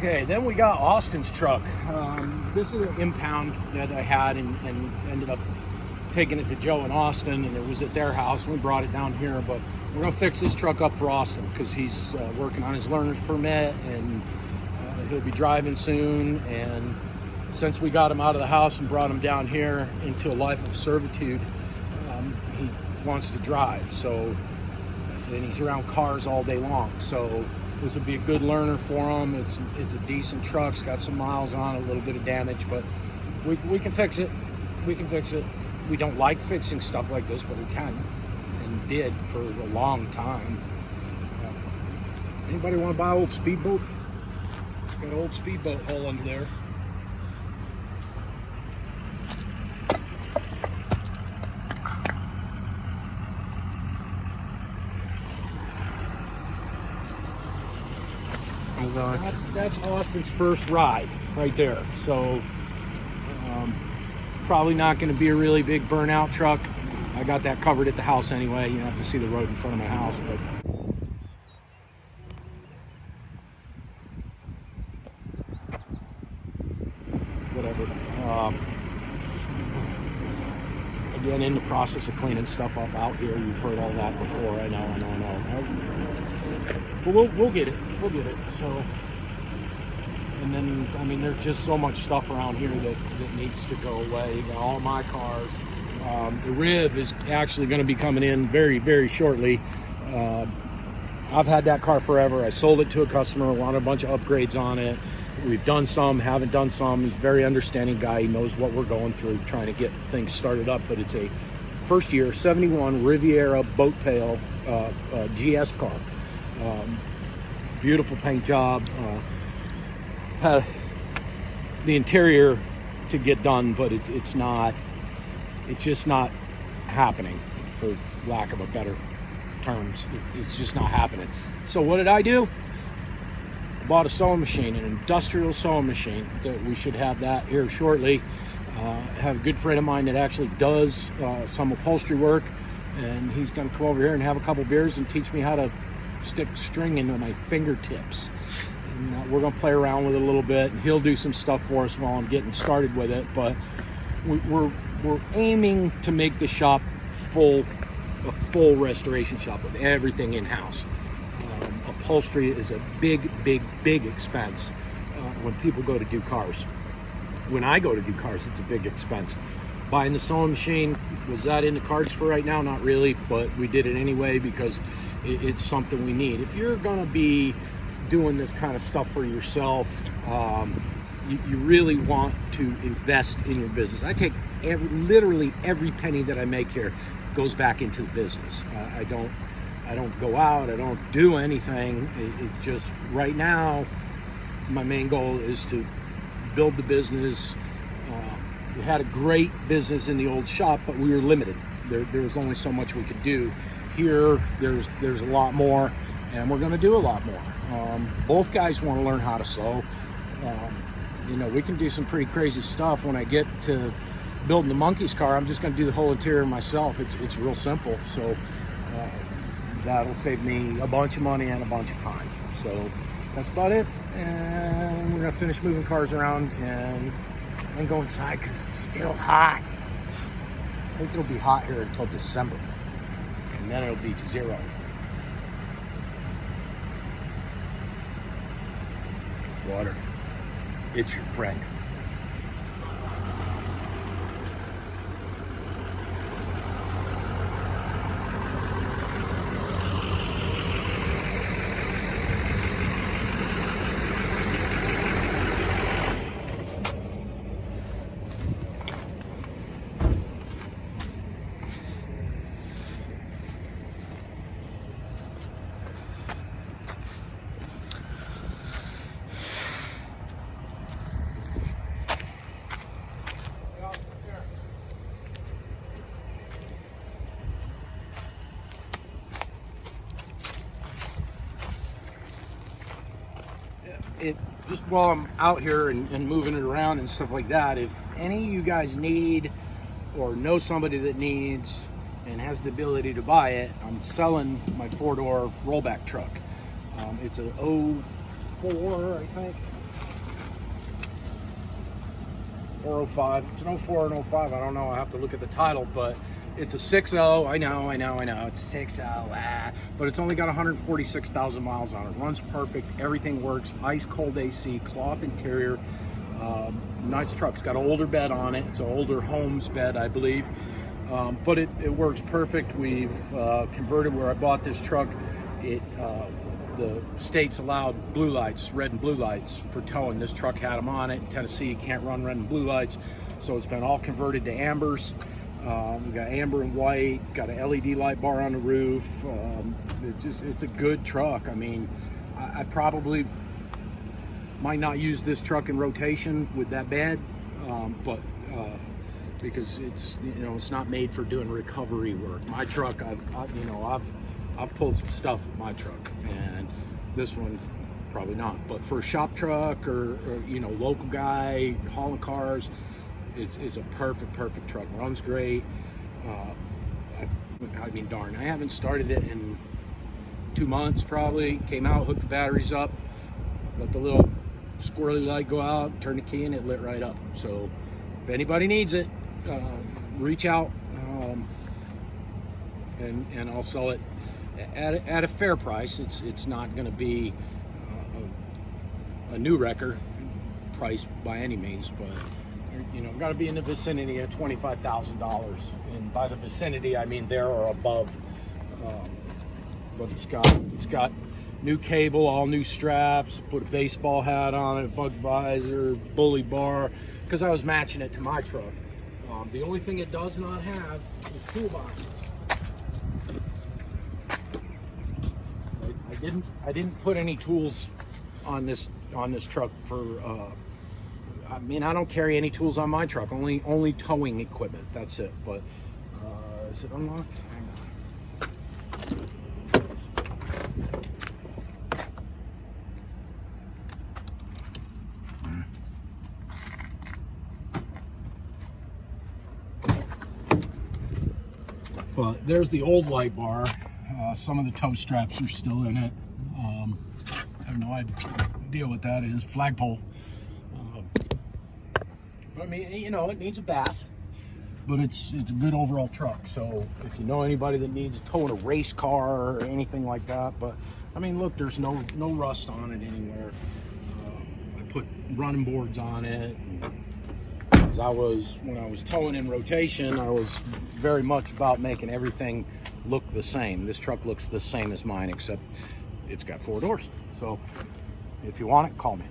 Okay, then we got Austin's truck. This is an impound that I had and ended up taking it to Joe in Austin, and it was at their house. We brought it down here, but we're gonna fix this truck up for Austin because he's working on his learner's permit, and he'll be driving soon. And since we got him out of the house and brought him down here into a life of servitude, he wants to drive. So, and he's around cars all day long. So this would be a good learner for him. It's a decent truck. It's got some miles on it, a little bit of damage, but we can fix it. We can fix it. We don't like fixing stuff like this, but we can, and did for a long time. Anybody want to buy an old speedboat? It's got an old speedboat hull under there. That's Austin's first ride right there. So probably not going to be a really big burnout truck. I got that covered at the house anyway. You don't have to see the road in front of my house, but whatever. Again, in the process of cleaning stuff up out here. You've heard all that before. I know. But we'll get it. We'll get it. So, and then, I mean, there's just so much stuff around here that needs to go away. You got all my cars. The Riv is actually going to be coming in very, very shortly. I've had that car forever. I sold it to a customer, wanted a bunch of upgrades on it. We've done some, haven't done some. He's a very understanding guy. He knows what we're going through, trying to get things started up. But it's a first year 71 Riviera boat tail GS car. Beautiful paint job. The interior to get done, but it's just not happening, for lack of a better terms. It's just not happening. So what did I do? Bought a sewing machine, an industrial sewing machine. That we should have that here shortly. Have a good friend of mine that actually does some upholstery work, and he's going to come over here and have a couple beers and teach me how to stick string into my fingertips. And we're going to play around with it a little bit, and he'll do some stuff for us while I'm getting started with it. But we're aiming to make the shop a full restoration shop with everything in-house. Upholstery is a big expense when people go to do cars. When I go to do cars, it's a big expense. Buying the sewing machine, was that in the cards for right now? Not really, but we did it anyway because it's something we need. If you're going to be doing this kind of stuff for yourself, you really want to invest in your business. I take literally every penny that I make here goes back into the business. I don't go out, I don't do anything. It just, right now, my main goal is to build the business. We had a great business in the old shop, but we were limited. There was only so much we could do. Here, there's a lot more, and we're gonna do a lot more. Both guys want to learn how to sew. We can do some pretty crazy stuff. When I get to building the Monkey's car, I'm just gonna do the whole interior myself. It's real simple. So that'll save me a bunch of money and a bunch of time. So that's about it. And we're gonna finish moving cars around and go inside because it's still hot. I think it'll be hot here until December, and then it'll be 0. Water, it's your friend. Just while I'm out here and moving it around and stuff like that, if any of you guys need or know somebody that needs and has the ability to buy it, I'm selling my 4-door rollback truck. It's a 04, I think. or 05. It's an 04 and 05. I don't know. I have to look at the title, but it's a 6.0. I know. It's 6.0. But it's only got 146,000 miles on it. Runs perfect. Everything works. Ice cold AC, cloth interior. Nice truck. It's got an older bed on it. It's an older Holmes bed, I believe. But it works perfect. We've converted where I bought this truck. The states allowed blue lights, red and blue lights for towing. This truck had them on it. In Tennessee, you can't run red and blue lights. So it's been all converted to ambers. We got amber and white, got an LED light bar on the roof. It's a good truck. I mean, I probably might not use this truck in rotation with that bed, but because it's not made for doing recovery work. My truck, I've pulled some stuff with my truck, and this one probably not. But for a shop truck or local guy hauling cars, it's a perfect truck. Runs great. I mean, darn, I haven't started it in 2 months probably. Came out, hooked the batteries up, let the little squirrely light go out, turn the key, and it lit right up. So if anybody needs it, reach out, and I'll sell it at a fair price. It's not going to be a new wrecker price by any means, but got to be in the vicinity of $25,000, and by the vicinity I mean there or above. But it's got new cable, all new straps, put a baseball hat on it, bug visor, bully bar, because I was matching it to my truck. The only thing it does not have is toolboxes. I didn't put any tools on this truck for. I mean, I don't carry any tools on my truck. Only towing equipment. That's it. But is it unlocked? Hang on. But there's the old light bar. Some of the tow straps are still in it. I have no idea what that is. Flagpole. But I mean, it needs a bath, but it's a good overall truck. So if you know anybody that needs to tow in a race car or anything like that, but I mean, look, there's no rust on it anywhere. I put running boards on it. When I was towing in rotation, I was very much about making everything look the same. This truck looks the same as mine, except it's got 4 doors. So if you want it, call me.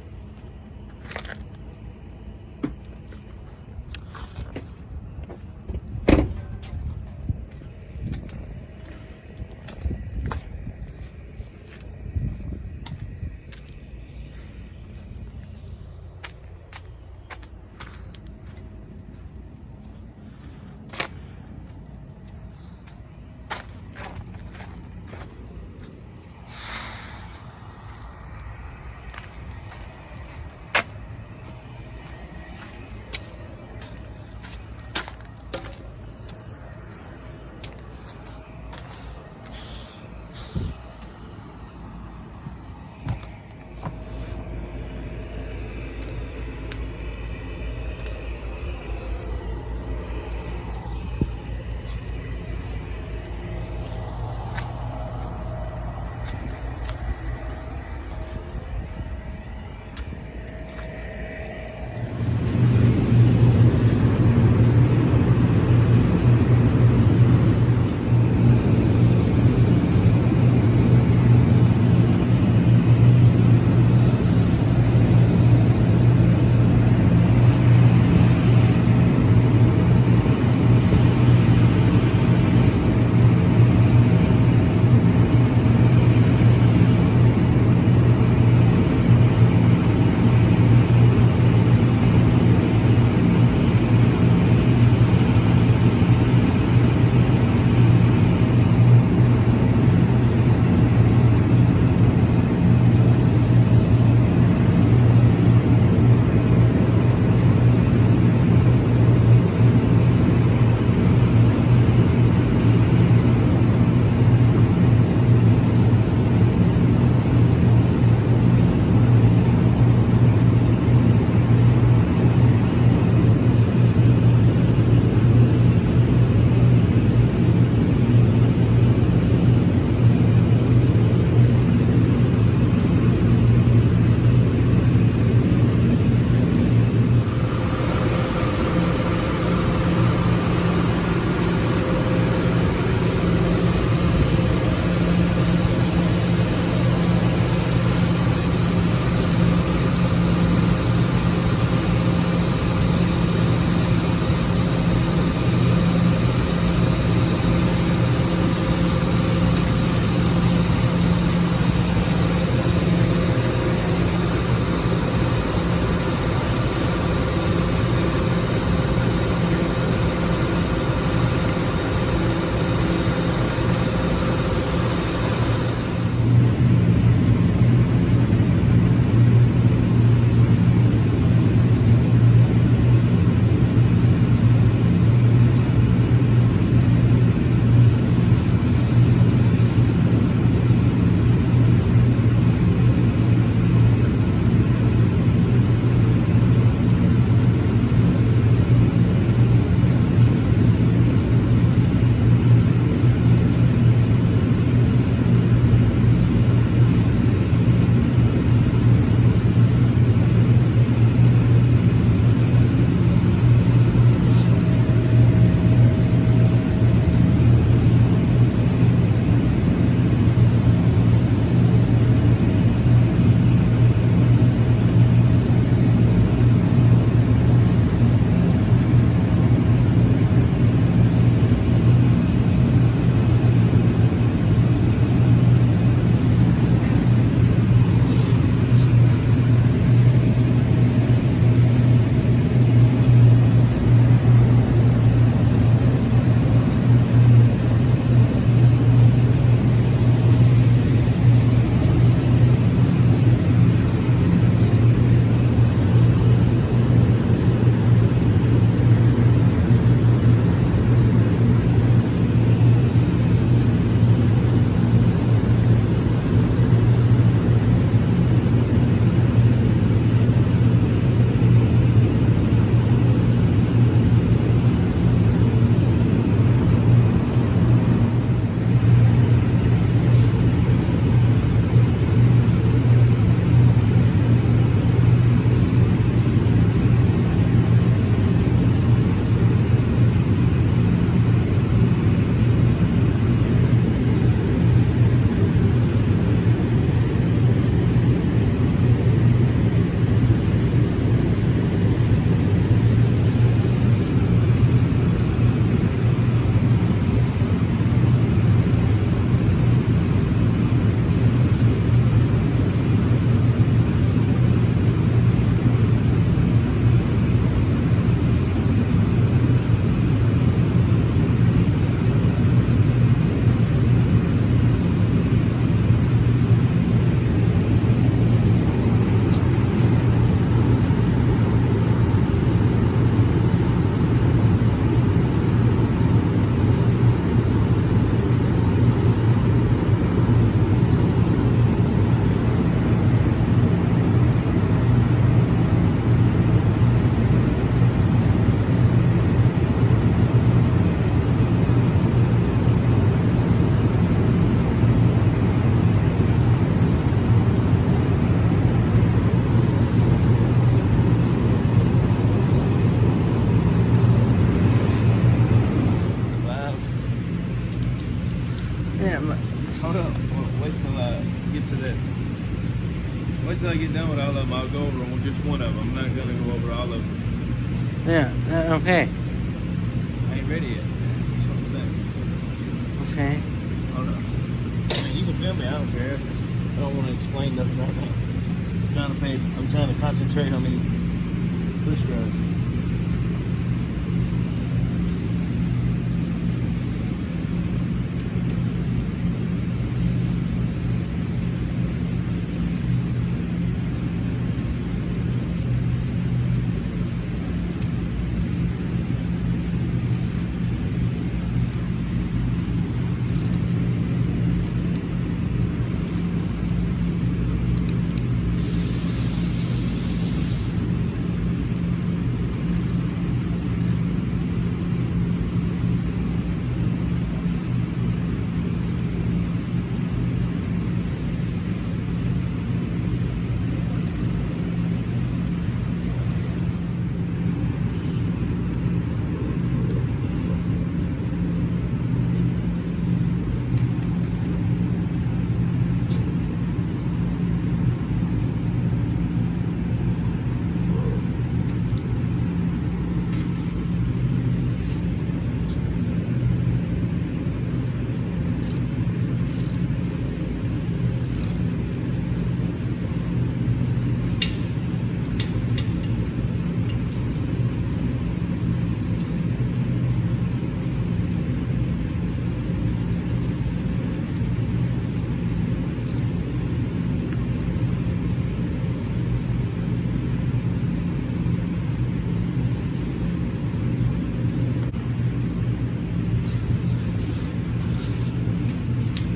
Wait till I get to that. Wait till I get done with all of them. I'll go over them with just one of them. I'm not gonna go over all of them. Yeah, okay. I ain't ready yet. That's what I'm saying. Okay. Hold on. I mean, you can film me. I don't care. I don't want to explain nothing right now. I'm trying to concentrate on these push rods.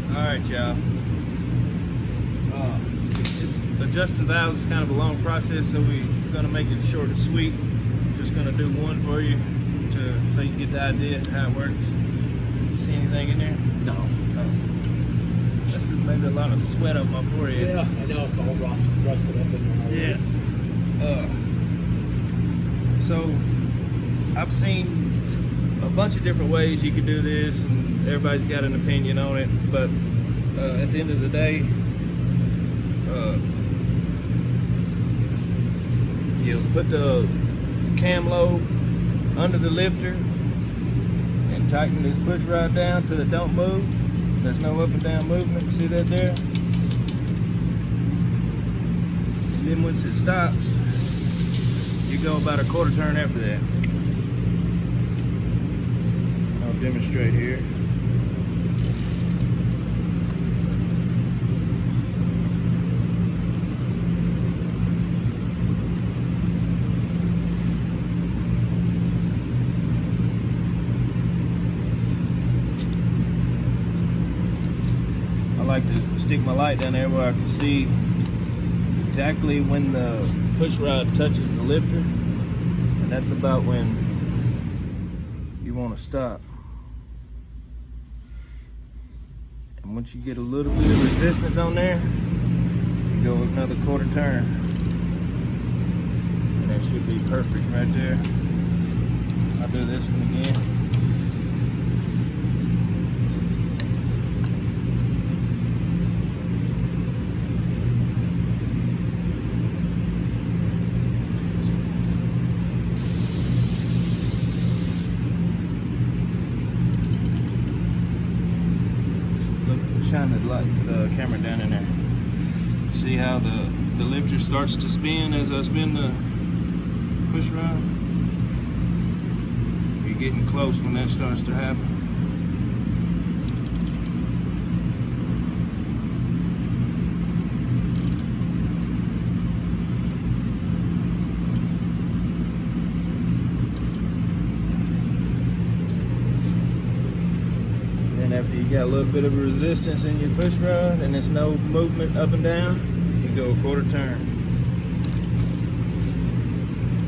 Alright, y'all. This adjusting valves is kind of a long process, so we're going to make it short and sweet. Just going to do one for you so you can get the idea of how it works. See anything in there? No. That's maybe a lot of sweat up my forehead. Yeah, I know it's all rusted up in there. Yeah. So I've seen a bunch of different ways you could do this, and everybody's got an opinion on it, but at the end of the day, you put the cam lobe under the lifter and tighten this push rod down till it don't move. There's no up and down movement. See that there? And then once it stops, you go about a quarter turn after that. I'll demonstrate here. I like to stick my light down there where I can see exactly when the push rod touches the lifter, and that's about when you want to stop. And once you get a little bit of resistance on there, you go another quarter turn, and that should be perfect right there. I'll do this one again. Shine the camera down in there. See how the lifter starts to spin as I spin the push rod? You're getting close when that starts to happen. After you got a little bit of resistance in your push rod and there's no movement up and down, you go a quarter turn.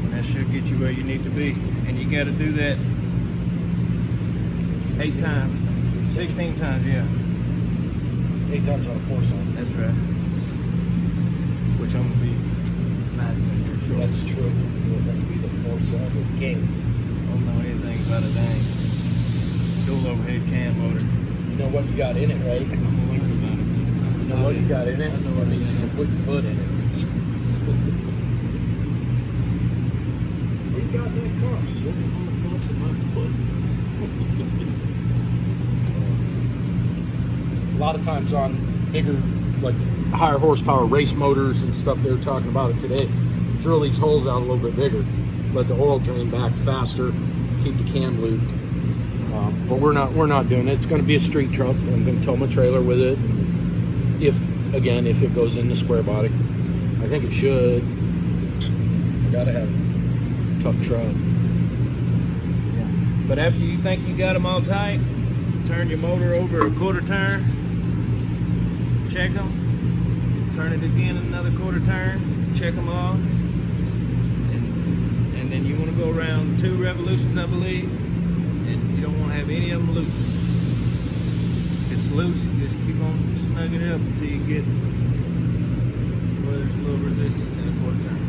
And that should get you where you need to be. And you got to do that 8 times. 16 times, yeah. 8 times on a 4-cylinder. That's right. Which I'm going to be nice in here, sure. That's true. You're going to be the 4-cylinder king. I don't know anything about a dang dual overhead cam motor. You know what you got in it, right? I'm gonna learn about it. what you got in it. I know That what means it you is. can put your foot in it. What you got in that car? Sitting on the butts of my foot. A lot of times on bigger, like higher horsepower race motors and stuff, they were talking about it today. Drill these holes out a little bit bigger, let the oil drain back faster, keep the cam lubed. But we're not doing it. It's going to be a street truck. I'm going to tow my trailer with it. If it goes in the square body, I think it should. I gotta have a tough truck. Yeah. But after you think you got them all tight, turn your motor over a quarter turn, check them, turn it again another quarter turn, check them all, and then you want to go around 2 revolutions, I believe, and you don't want to have any of them loose. If it's loose, you just keep on snugging it up until you get where there's a little resistance in a quarter turn.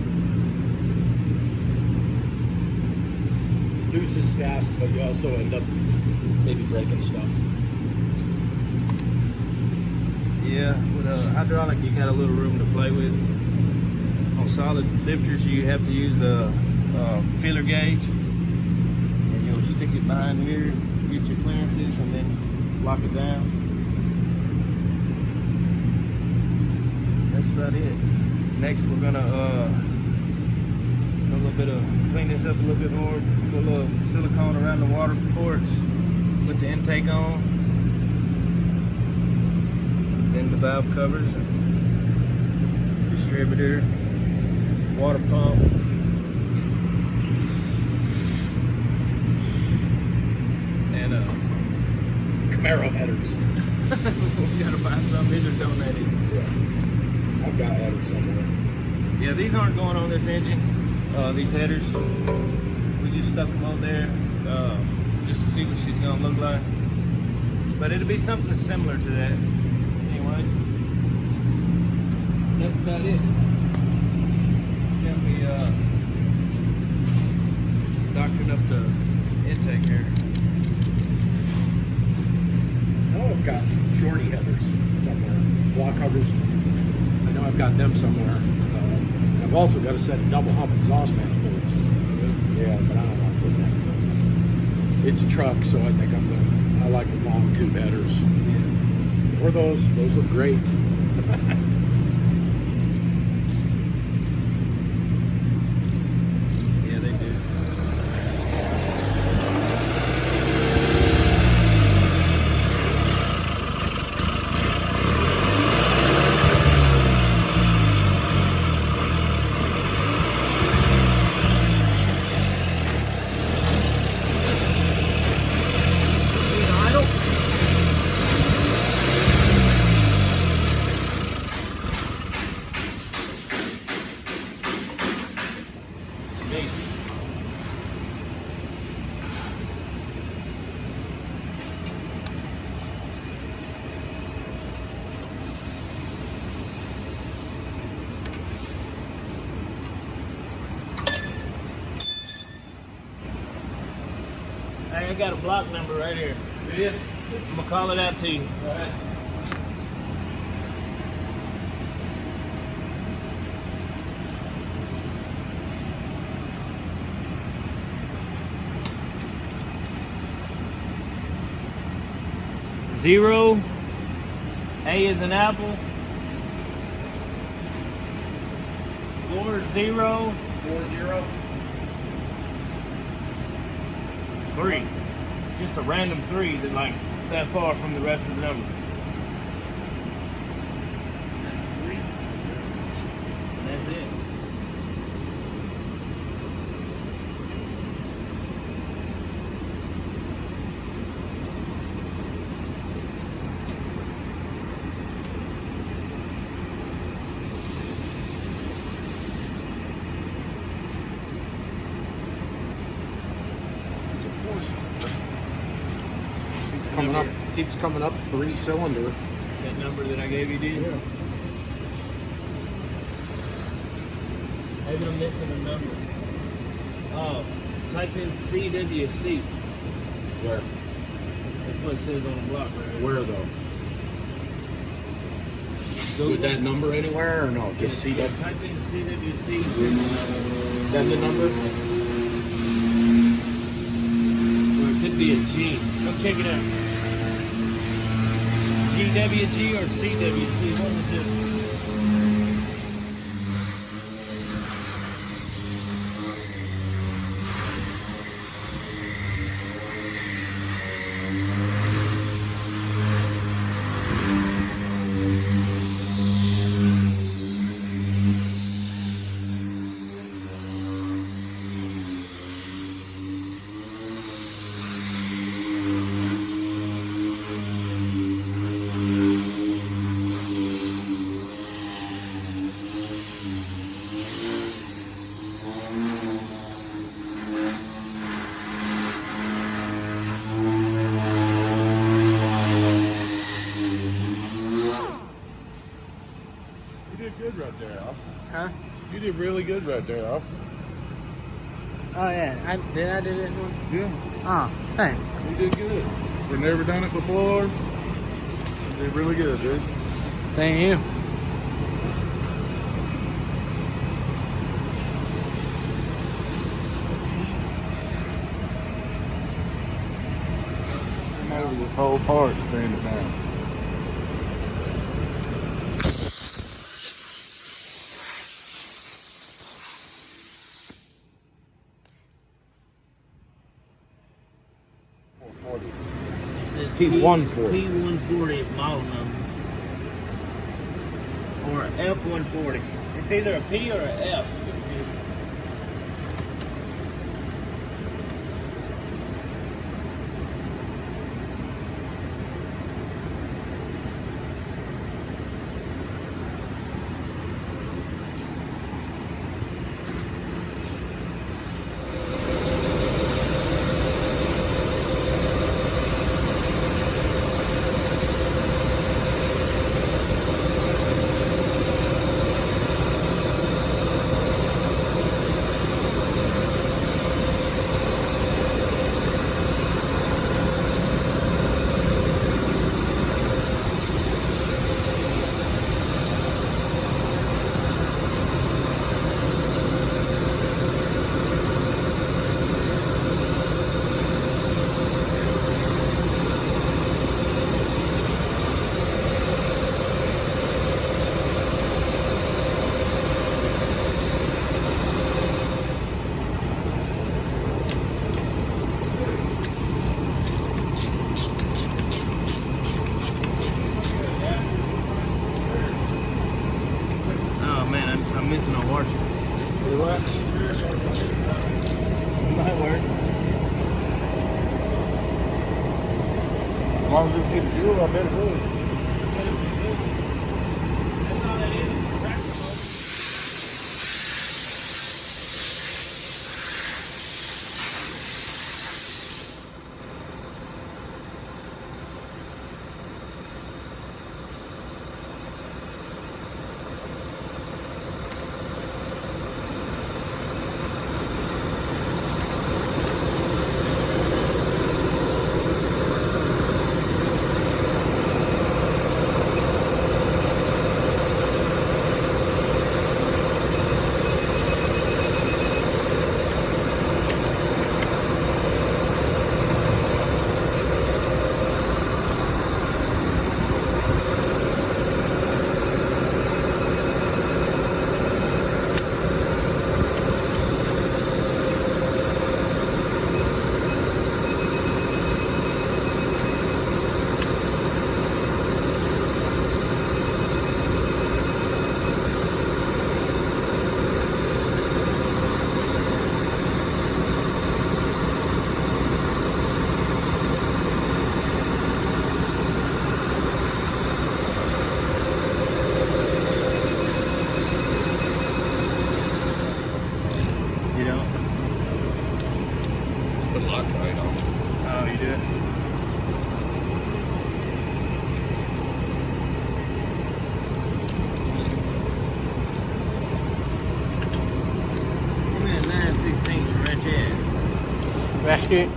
Loose is fast, but you also end up maybe breaking stuff. Yeah, with a hydraulic, you got a little room to play with. On solid lifters, you have to use a feeler gauge, and you'll stick it behind here, get your clearances, and then lock it down. That's about it. Next, we're gonna a little bit of clean this up a little bit more. Put a little silicone around the water ports. Put the intake on. Then the valve covers, distributor, water pump, and Camaro headers. we gotta find some. These are donated. Yeah, I've got headers somewhere. Yeah, these aren't going on this engine. These headers, we just stuck them on there just to see what she's gonna look like. But it'll be something similar to that. Anyway, that's about it. Gonna be doctoring up the intake here. Oh, I've got shorty headers somewhere. Block covers. I know I've got them somewhere. And I've also got a set of double hump exhaust manifolds. Yeah, but I don't want to put that. It's a truck, so I think I like the long tube headers. Yeah. Or those look great. Yeah, they do. Hey, I got a block number right here. Yeah. I'm gonna call it out to you. Go ahead. Zero. A is an apple. 40. 40. 3. Just a random 3 that like that far from the rest of the number. 3. That's it. Keeps coming up 3-cylinder. That number that I gave you, did? Yeah. Maybe I'm missing a number. Oh, type in CWC. Where? That's what it says on the block right here. Where though? With that number anywhere or no? Just see that. Type in CWC. Then the number. Or it could be a G. Come check it out. GWG or CWC. What is this? You did good right there, Austin. Huh? You did really good right there, Austin. Oh yeah, I do this one. Yeah, Oh, thanks. you did good. We've never done it before. You did really good, dude. Thank you. Come over this whole part and sand it down. It says P140. P140 model number. Or F140. It's either a P or a F. Oh man, I'm missing a washer. What? It might work. As long as it's getting fuel, I bet it will. You don't? Put Loctite on. Oh, you do it? Give me a 9/16 wrench in. Basket.